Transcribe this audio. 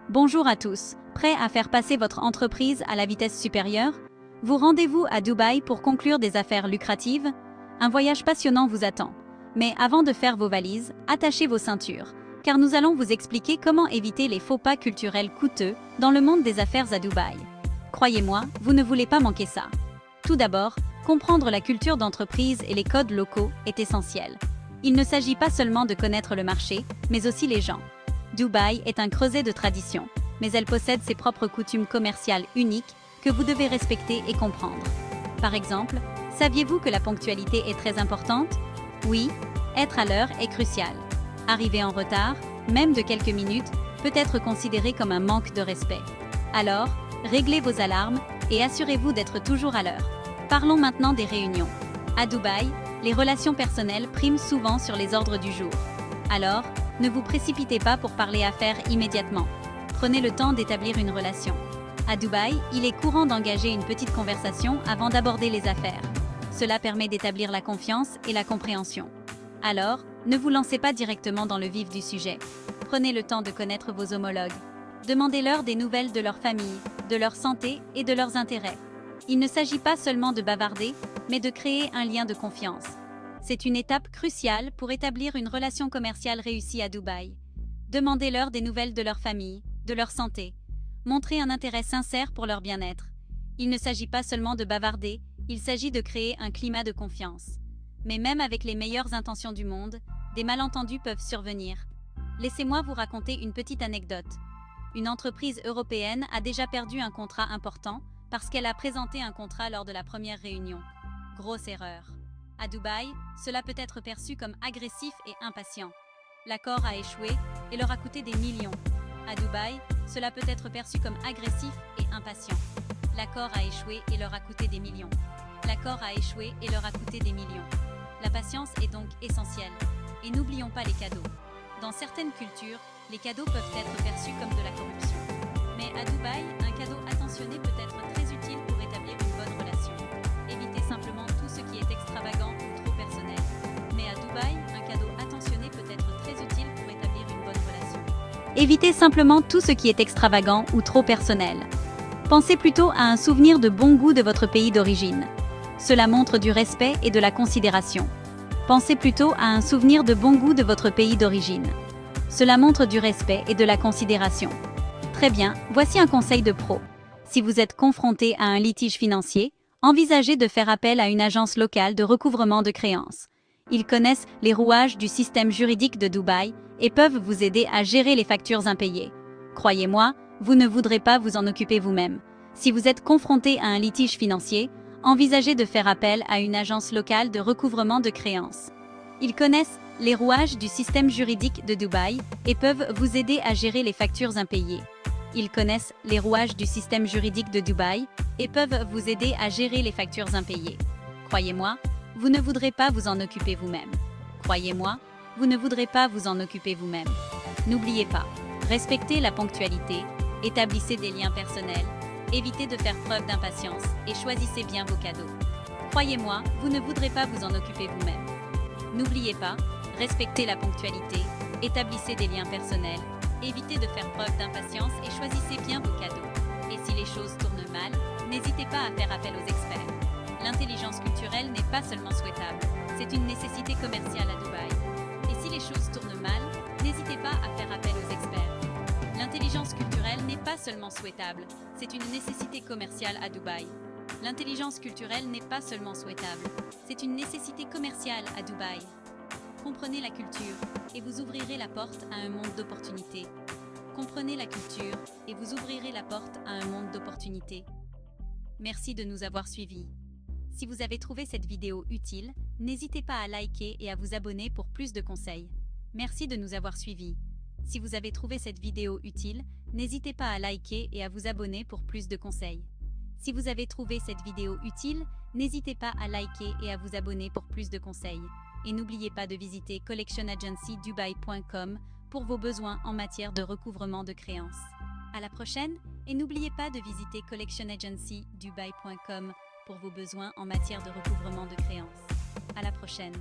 Bonjour à tous, prêts à faire passer votre entreprise à la vitesse supérieure? Vous rendez-vous à Dubaï pour conclure des affaires lucratives? Un voyage passionnant vous attend. Mais avant de faire vos valises, attachez vos ceintures, car nous allons vous expliquer comment éviter les faux pas culturels coûteux dans le monde des affaires à Dubaï. Croyez-moi, vous ne voulez pas manquer ça. Tout d'abord, comprendre la culture d'entreprise et les codes locaux est essentiel. Il ne s'agit pas seulement de connaître le marché, mais aussi les gens. Dubaï est un creuset de traditions, mais elle possède ses propres coutumes commerciales uniques que vous devez respecter et comprendre. Par exemple, saviez-vous que la ponctualité est très importante? Oui, être à l'heure est crucial. Arriver en retard, même de quelques minutes, peut être considéré comme un manque de respect. Alors, réglez vos alarmes et assurez-vous d'être toujours à l'heure. Parlons maintenant des réunions. À Dubaï, les relations personnelles priment souvent sur les ordres du jour. Alors, ne vous précipitez pas pour parler affaires immédiatement. Prenez le temps d'établir une relation. À Dubaï, il est courant d'engager une petite conversation avant d'aborder les affaires. Cela permet d'établir la confiance et la compréhension. Alors, ne vous lancez pas directement dans le vif du sujet. Prenez le temps de connaître vos homologues. Demandez-leur des nouvelles de leur famille, de leur santé et de leurs intérêts. Il ne s'agit pas seulement de bavarder, mais de créer un lien de confiance. C'est une étape cruciale pour établir une relation commerciale réussie à Dubaï. Demandez-leur des nouvelles de leur famille, de leur santé. Montrez un intérêt sincère pour leur bien-être. Il ne s'agit pas seulement de bavarder, il s'agit de créer un climat de confiance. Mais même avec les meilleures intentions du monde, des malentendus peuvent survenir. Laissez-moi vous raconter une petite anecdote. Une entreprise européenne a déjà perdu un contrat important parce qu'elle a présenté un contrat lors de la première réunion. Grosse erreur. À Dubaï, cela peut être perçu comme agressif et impatient. L'accord a échoué et leur a coûté des millions. À Dubaï, cela peut être perçu comme agressif et impatient. L'accord a échoué et leur a coûté des millions. L'accord a échoué et leur a coûté des millions. La patience est donc essentielle. Et n'oublions pas les cadeaux. Dans certaines cultures, les cadeaux peuvent être perçus comme de la corruption. Mais à Dubaï, un cadeau attentionné peut être très utile pour établir une bonne relation. Évitez simplement tout ce qui est extravagant ou trop personnel. Mais à Dubaï, un cadeau attentionné peut être très utile pour établir une bonne relation. Évitez simplement tout ce qui est extravagant ou trop personnel. Pensez plutôt à un souvenir de bon goût de votre pays d'origine. Cela montre du respect et de la considération. Pensez plutôt à un souvenir de bon goût de votre pays d'origine. Cela montre du respect et de la considération. Très bien, voici un conseil de pro. Si vous êtes confronté à un litige financier, envisagez de faire appel à une agence locale de recouvrement de créances. Ils connaissent les rouages du système juridique de Dubaï et peuvent vous aider à gérer les factures impayées. Croyez-moi, vous ne voudrez pas vous en occuper vous-même. Si vous êtes confronté à un litige financier, envisagez de faire appel à une agence locale de recouvrement de créances. Ils connaissent les rouages du système juridique de Dubaï et peuvent vous aider à gérer les factures impayées. Ils connaissent les rouages du système juridique de Dubaï et peuvent vous aider à gérer les factures impayées. Croyez-moi, vous ne voudrez pas vous en occuper vous-même. Croyez-moi, vous ne voudrez pas vous en occuper vous-même. N'oubliez pas, respectez la ponctualité, établissez des liens personnels, évitez de faire preuve d'impatience et choisissez bien vos cadeaux. Croyez-moi, vous ne voudrez pas vous en occuper vous-même. N'oubliez pas, respectez la ponctualité, établissez des liens personnels, évitez de faire preuve d'impatience et choisissez bien vos cadeaux. Et si les choses tournent mal, n'hésitez pas à faire appel aux experts. L'intelligence culturelle n'est pas seulement souhaitable, c'est une nécessité commerciale à Dubaï. Et si les choses tournent mal, n'hésitez pas à faire appel aux experts. L'intelligence culturelle n'est pas seulement souhaitable, c'est une nécessité commerciale à Dubaï. L'intelligence culturelle n'est pas seulement souhaitable, c'est une nécessité commerciale à Dubaï. Comprenez la culture et vous ouvrirez la porte à un monde d'opportunités. Comprenez la culture et vous ouvrirez la porte à un monde d'opportunités. Merci de nous avoir suivis. Si vous avez trouvé cette vidéo utile, n'hésitez pas à liker et à vous abonner pour plus de conseils. Merci de nous avoir suivis. Si vous avez trouvé cette vidéo utile, n'hésitez pas à liker et à vous abonner pour plus de conseils. Si vous avez trouvé cette vidéo utile, n'hésitez pas à liker et à vous abonner pour plus de conseils. Et n'oubliez pas de visiter collectionagencydubai.com pour vos besoins en matière de recouvrement de créances. À la prochaine, et n'oubliez pas de visiter collectionagencydubai.com pour vos besoins en matière de recouvrement de créances. À la prochaine.